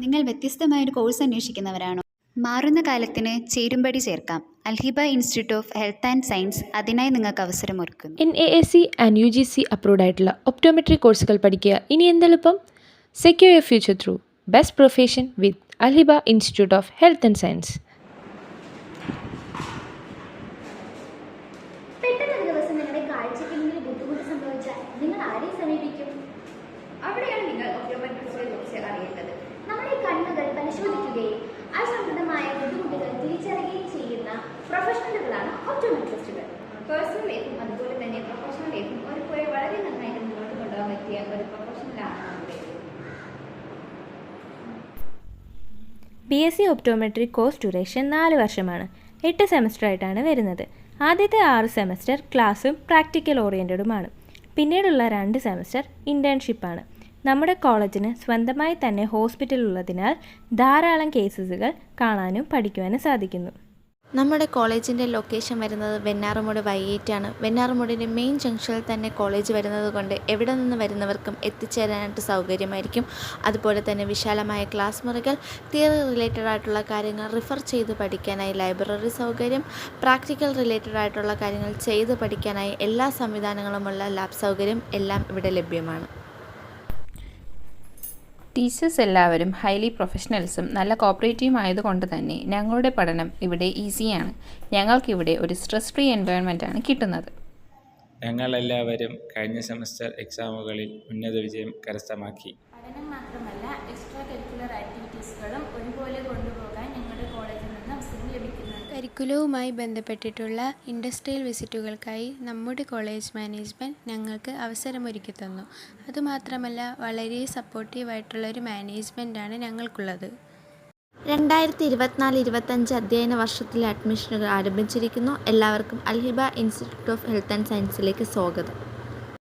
നിങ്ങൾ വ്യത്യസ്തമായൊരു കോഴ്സ് അന്വേഷിക്കുന്നവരാണോ? മാറുന്ന കാലത്തിന് ചേരുംപടി ചേർക്കാം. Alhiba institute of health and science അതിനായി നിങ്ങൾക്ക് അവസരമൊരുക്കുന്നു. NAAC ആൻഡ് UGC അപ്രൂവ്ഡ് ആയിട്ടുള്ള ഒപ്റ്റോമെട്രി കോഴ്സുകൾ പഠിക്കുക. ഇനി എന്തെളുപ്പം? Secure your future through best profession with Alhiba institute of health and science. പെട്ടെന്നൊരു ദിവസം നിങ്ങളുടെ കാഴ്ചയ്ക്ക് എന്തെങ്കിലും ബുദ്ധിമുട്ട് സംഭവിച്ചാൽ നിങ്ങൾ ആരെ സമീപിക്കും? അവിടെയാണ് നിങ്ങൾ ഒപ്റ്റോമെട്രിസ്റ്റിനെ കുറിച്ച് അറിയേണ്ടത്. നമ്മുടെ കണ്ണുകൾ പരിശോധിക്കുകയും അസംബന്ധമായ ബുദ്ധിമുട്ടുകൾ തിരിച്ചറിയുകയും ചെയ്യുന്ന പ്രൊഫഷണലുകളാണ് ഒപ്റ്റോമെട്രിസ്റ്റുകൾ. പേഴ്സണൽ ലൈഫും അതുപോലെ തന്നെ പ്രൊഫഷണൽ ലൈഫും ഒരുപോലെ വളരെ നന്നായിട്ട് മുന്നോട്ട് കൊണ്ടുപോകാൻ പറ്റിയ ഒരു പ്രൊഫഷണലാണ് നമ്മുടെ. BSc ഒപ്റ്റോമെട്രി കോഴ്സ് ഡ്യൂറേഷൻ 4 വർഷമാണ്. 8 സെമസ്റ്ററായിട്ടാണ് വരുന്നത്. ആദ്യത്തെ 6 സെമസ്റ്റർ ക്ലാസ്സും പ്രാക്ടിക്കൽ ഓറിയൻറ്റഡുമാണ്. പിന്നീടുള്ള 2 സെമസ്റ്റർ ഇൻറ്റേൺഷിപ്പാണ്. നമ്മുടെ കോളേജിന് സ്വന്തമായി തന്നെ ഹോസ്പിറ്റൽ ഉള്ളതിനാൽ ധാരാളം കേസുകൾ കാണാനും പഠിക്കുവാനും സാധിക്കുന്നു. നമ്മുടെ കോളേജിൻ്റെ ലൊക്കേഷൻ വരുന്നത് വെഞ്ഞാറമൂട് വൈകിട്ടാണ്. വെഞ്ഞാറമൂടിൻ്റെ മെയിൻ ജംഗ്ഷനിൽ തന്നെ കോളേജ് വരുന്നത് കൊണ്ട് എവിടെ നിന്ന് വരുന്നവർക്കും എത്തിച്ചേരാനായിട്ട് സൗകര്യമായിരിക്കും. അതുപോലെ തന്നെ വിശാലമായ ക്ലാസ് മുറികൾ, തിയറി റിലേറ്റഡ് ആയിട്ടുള്ള കാര്യങ്ങൾ റിഫർ ചെയ്ത് പഠിക്കാനായി ലൈബ്രറി സൗകര്യം, പ്രാക്ടിക്കൽ റിലേറ്റഡ് ആയിട്ടുള്ള കാര്യങ്ങൾ ചെയ്ത് പഠിക്കാനായി എല്ലാ സംവിധാനങ്ങളുമുള്ള ലാബ് സൗകര്യം എല്ലാം ഇവിടെ ലഭ്യമാണ്. ടീച്ചേഴ്സ് എല്ലാവരും ഹൈലി പ്രൊഫഷണൽസും നല്ല കോപ്പറേറ്റീവും ആയതുകൊണ്ട് തന്നെ ഞങ്ങളുടെ പഠനം ഇവിടെ ഈസിയാണ്. ഞങ്ങൾക്കിവിടെ ഒരു സ്ട്രെസ് ഫ്രീ എൻവയോൺമെൻറ്റാണ് കിട്ടുന്നത്. ഞങ്ങളെല്ലാവരും കഴിഞ്ഞ സെമസ്റ്റർ എക്സാമുകളിൽ ഉന്നത വിജയം കരസ്ഥമാക്കി. പഠനം മാത്രമല്ല എക്സ്ട്രാ കരിക്കുലർ ആക്ടിവിറ്റീസുകളും ഒരുപോലെ കൊണ്ടുപോകാൻ ഞങ്ങളുടെ കോളേജിൽ നിന്ന് അവസരം ലഭിക്കുന്നു. കരിക്കുലവുമായി ബന്ധപ്പെട്ടിട്ടുള്ള ഇൻഡസ്ട്രിയൽ വിസിറ്റുകൾക്കായി നമ്മുടെ കോളേജ് മാനേജ്മെൻറ്റ് ഞങ്ങൾക്ക് അവസരമൊരുക്കി തന്നു. അതുമാത്രമല്ല വളരെ സപ്പോർട്ടീവായിട്ടുള്ള ഒരു മാനേജ്മെൻറ്റാണ് ഞങ്ങൾക്കുള്ളത്. 2024-25 അധ്യയന വർഷത്തിലെ അഡ്മിഷനുകൾ ആരംഭിച്ചിരിക്കുന്നു. എല്ലാവർക്കും അൽഹിബ ഇൻസ്റ്റിറ്റ്യൂട്ട് ഓഫ് ഹെൽത്ത് ആൻഡ് സയൻസിലേക്ക് സ്വാഗതം.